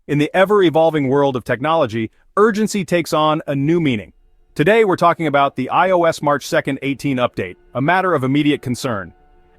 In the ever-evolving world of technology, urgency takes on a new meaning. Today we're talking about the iOS March 2nd 18 update, a matter of immediate concern.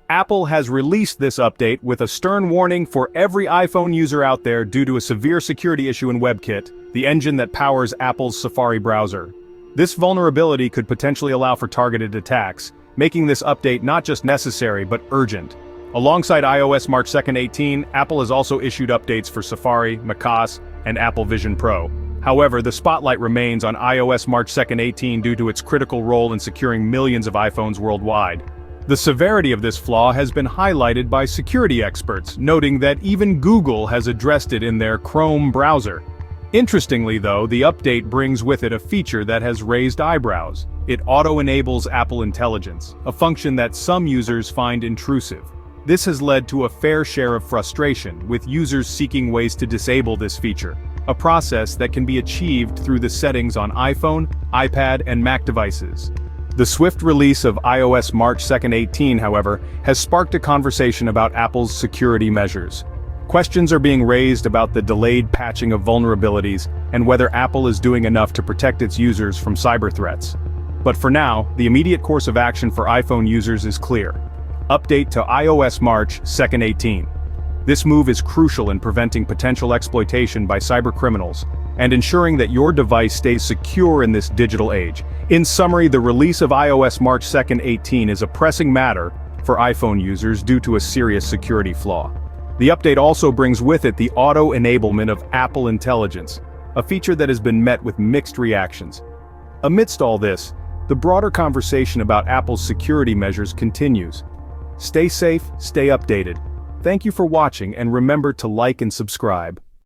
Apple has released this update with a stern warning for every iPhone user out there due to a severe security issue in WebKit, the engine that powers Apple's Safari browser. This vulnerability could potentially allow for targeted attacks, making this update not just necessary but urgent. Alongside iOS March 2nd 18, Apple has also issued updates for Safari, macOS, and Apple Vision Pro. However, the spotlight remains on iOS March 2nd 18 due to its critical role in securing millions of iPhones worldwide. The severity of this flaw has been highlighted by security experts, noting that even Google has addressed it in their Chrome browser. Interestingly though, the update brings with it a feature that has raised eyebrows. It auto-enables Apple Intelligence, a function that some users find intrusive. This has led to a fair share of frustration, with users seeking ways to disable this feature, a process that can be achieved through the settings on iPhone, iPad, and Mac devices. The swift release of iOS March 2nd 18, however, has sparked a conversation about Apple's security measures. Questions are being raised about the delayed patching of vulnerabilities and whether Apple is doing enough to protect its users from cyber threats. But for now, the immediate course of action for iPhone users is clear. Update to iOS March 2nd 18. This move is crucial in preventing potential exploitation by cybercriminals and ensuring that your device stays secure in this digital age. In summary, the release of iOS March 2nd 18 is a pressing matter for iPhone users due to a serious security flaw. The update also brings with it the auto-enablement of Apple Intelligence, a feature that has been met with mixed reactions. Amidst all this, the broader conversation about Apple's security measures continues. Stay safe, stay updated. Thank you for watching, and remember to like and subscribe.